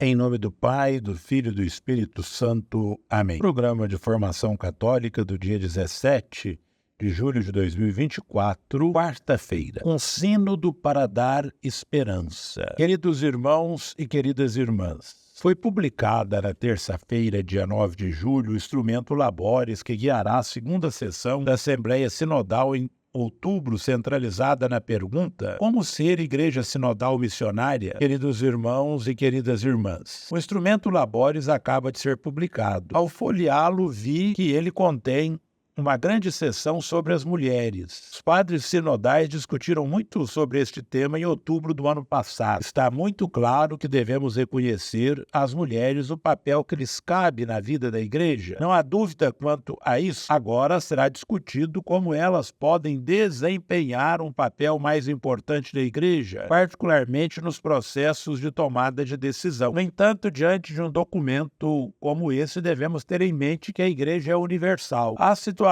Em nome do Pai, do Filho e do Espírito Santo. Amém. Programa de Formação Católica do dia 17 de julho de 2024, quarta-feira. Um sínodo para dar esperança. Queridos irmãos e queridas irmãs, foi publicada na terça-feira, dia 9 de julho, o instrumento Labores, que guiará a segunda sessão da Assembleia Sinodal em outubro, centralizada na pergunta: como ser igreja sinodal missionária? Queridos irmãos e queridas irmãs, o instrumento Labores acaba de ser publicado. Ao folheá-lo, vi que ele contém uma grande sessão sobre as mulheres. Os padres sinodais discutiram muito sobre este tema em outubro do ano passado. Está muito claro que devemos reconhecer às mulheres o papel que lhes cabe na vida da igreja. Não há dúvida quanto a isso. Agora será discutido como elas podem desempenhar um papel mais importante na igreja, particularmente nos processos de tomada de decisão. No entanto, diante de um documento como esse, devemos ter em mente que a igreja é universal. Há situações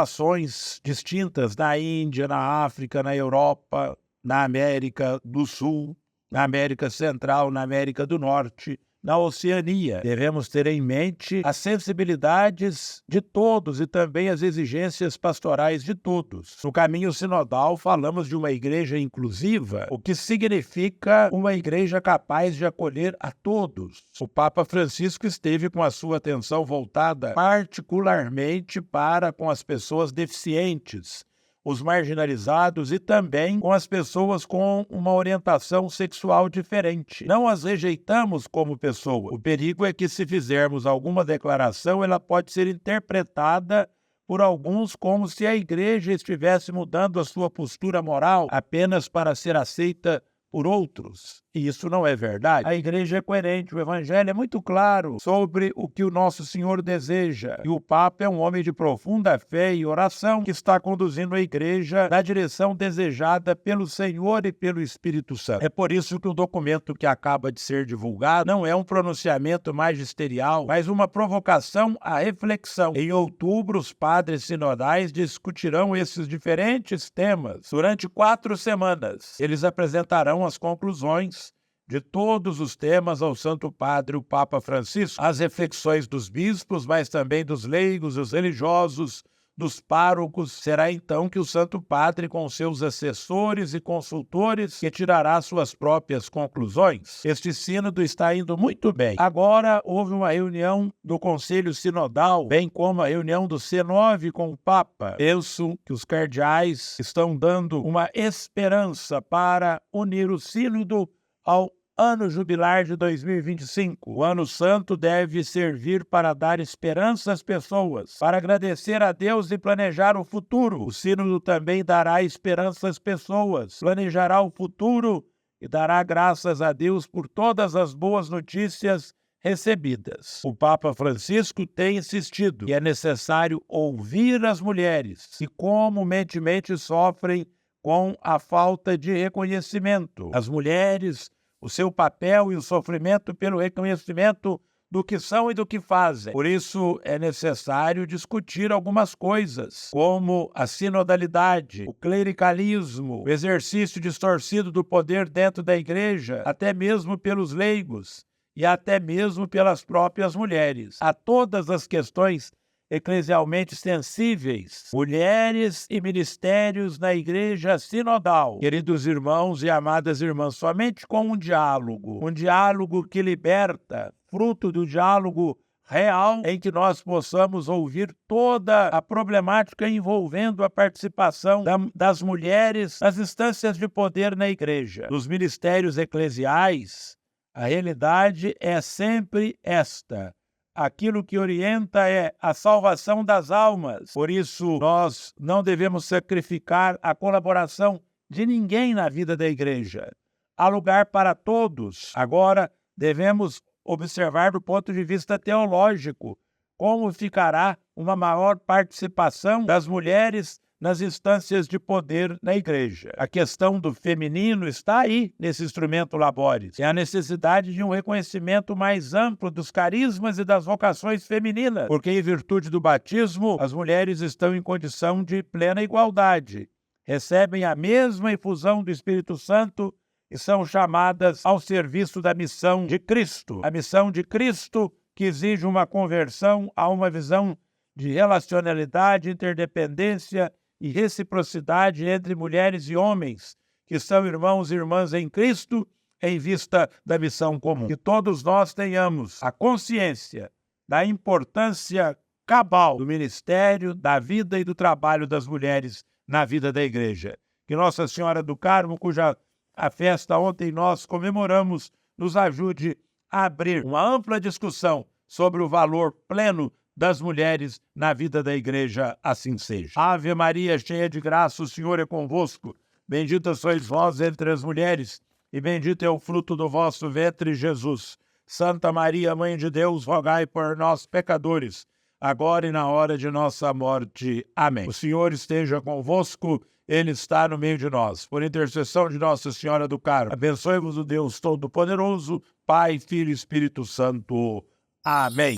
distintas na Índia, na África, na Europa, na América do Sul, na América Central, na América do Norte, na Oceania. Devemos ter em mente as sensibilidades de todos e também as exigências pastorais de todos. No caminho sinodal, falamos de uma igreja inclusiva, o que significa uma igreja capaz de acolher a todos. O Papa Francisco esteve com a sua atenção voltada particularmente para com as pessoas deficientes, os marginalizados e também com as pessoas com uma orientação sexual diferente. Não as rejeitamos como pessoa. O perigo é que, se fizermos alguma declaração, ela pode ser interpretada por alguns como se a igreja estivesse mudando a sua postura moral apenas para ser aceita por outros. E isso não é verdade. A igreja é coerente, o evangelho é muito claro sobre o que o nosso Senhor deseja. E o Papa é um homem de profunda fé e oração que está conduzindo a igreja na direção desejada pelo Senhor e pelo Espírito Santo. É por isso que o documento que acaba de ser divulgado não é um pronunciamento magisterial, mas uma provocação à reflexão. Em outubro, os padres sinodais discutirão esses diferentes temas durante 4 semanas. Eles apresentarão as conclusões de todos os temas ao Santo Padre, o Papa Francisco, as reflexões dos bispos, mas também dos leigos, dos religiosos, dos párocos. Será então que o Santo Padre, com seus assessores e consultores, que tirará suas próprias conclusões. Este sínodo está indo muito bem. Agora houve uma reunião do Conselho Sinodal, bem como a reunião do C9 com o Papa. Penso que os cardeais estão dando uma esperança para unir o sínodo ao ano jubilar de 2025. O ano santo deve servir para dar esperança às pessoas, para agradecer a Deus e planejar o futuro. O sínodo também dará esperança às pessoas, planejará o futuro e dará graças a Deus por todas as boas notícias recebidas. O Papa Francisco tem insistido que é necessário ouvir as mulheres que comumente sofrem com a falta de reconhecimento. As mulheres, o seu papel e o sofrimento pelo reconhecimento do que são e do que fazem. Por isso, é necessário discutir algumas coisas, como a sinodalidade, o clericalismo, o exercício distorcido do poder dentro da igreja, até mesmo pelos leigos e até mesmo pelas próprias mulheres. A todas as questões eclesialmente sensíveis, mulheres e ministérios na igreja sinodal. Queridos irmãos e amadas irmãs, somente com um diálogo que liberta, fruto do diálogo real, em que nós possamos ouvir toda a problemática envolvendo a participação das mulheres nas instâncias de poder na igreja. Nos ministérios eclesiais, a realidade é sempre esta: aquilo que orienta é a salvação das almas. Por isso, nós não devemos sacrificar a colaboração de ninguém na vida da igreja. Há lugar para todos. Agora, devemos observar do ponto de vista teológico como ficará uma maior participação das mulheres nas instâncias de poder na igreja. A questão do feminino está aí nesse instrumento Labores. É a necessidade de um reconhecimento mais amplo dos carismas e das vocações femininas, porque em virtude do batismo, as mulheres estão em condição de plena igualdade. Recebem a mesma infusão do Espírito Santo e são chamadas ao serviço da missão de Cristo. A missão de Cristo que exige uma conversão a uma visão de relacionalidade, interdependência e reciprocidade entre mulheres e homens, que são irmãos e irmãs em Cristo, em vista da missão comum. Que todos nós tenhamos a consciência da importância cabal do ministério, da vida e do trabalho das mulheres na vida da igreja. Que Nossa Senhora do Carmo, cuja a festa ontem nós comemoramos, nos ajude a abrir uma ampla discussão sobre o valor pleno das mulheres na vida da igreja, assim seja. Ave Maria, cheia de graça, o Senhor é convosco. Bendita sois vós entre as mulheres, e bendito é o fruto do vosso ventre, Jesus. Santa Maria, Mãe de Deus, rogai por nós, pecadores, agora e na hora de nossa morte. Amém. O Senhor esteja convosco, Ele está no meio de nós. Por intercessão de Nossa Senhora do Carmo, abençoe-vos o Deus Todo-Poderoso, Pai, Filho e Espírito Santo. Amém.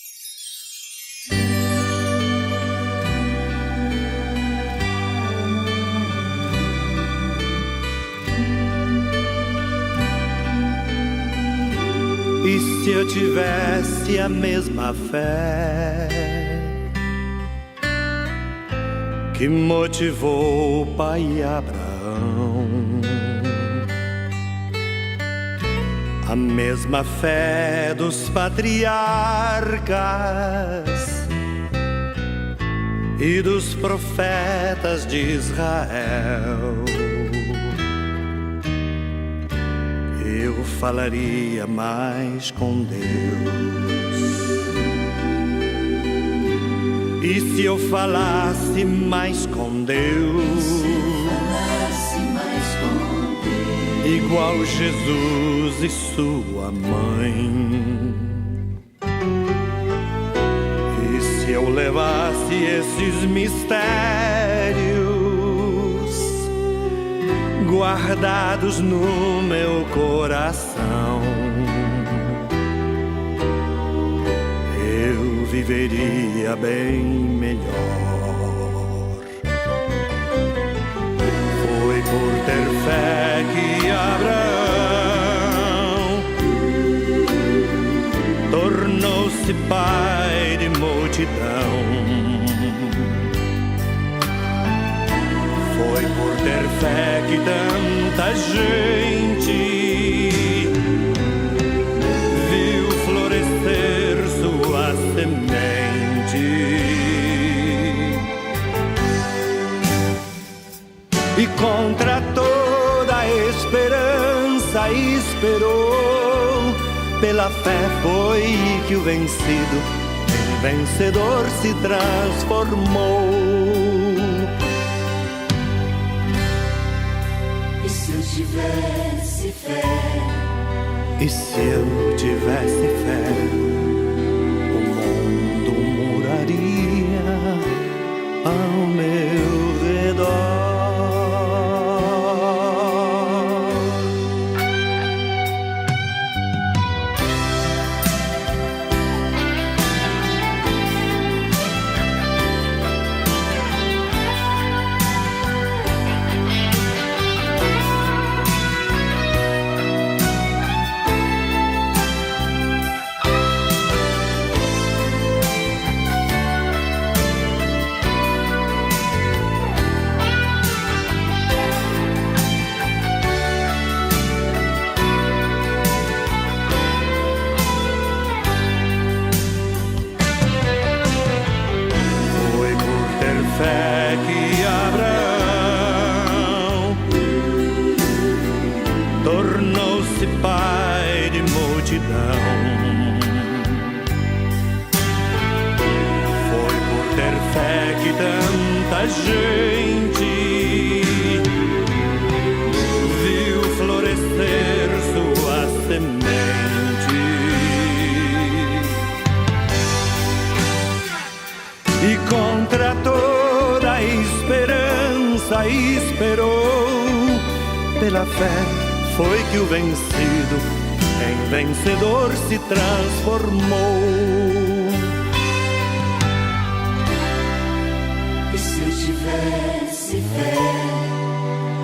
E se eu tivesse a mesma fé que motivou o pai Abraão, a mesma fé dos patriarcas e dos profetas de Israel, eu falaria mais com Deus. E se eu falasse mais com Deus, igual Jesus e sua mãe, e se eu levasse esses mistérios guardados no meu coração, eu viveria bem melhor. Foi por ter fé que Abraão tornou-se pai de multidão. Foi por ter fé que tanta gente viu florescer sua semente. E contra toda a esperança esperou. Pela fé foi que o vencido em vencedor se transformou. Tivesse fé. E se eu tivesse fé, o mundo moraria ao meu redor. Tornou-se pai de multidão. Foi por ter fé que tanta gente viu florescer sua semente. E contra toda a esperança esperou. Pela fé foi que o vencido em vencedor se transformou. E se eu tivesse fé,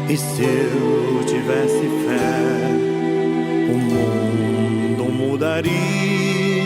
E se eu tivesse fé, o mundo mudaria.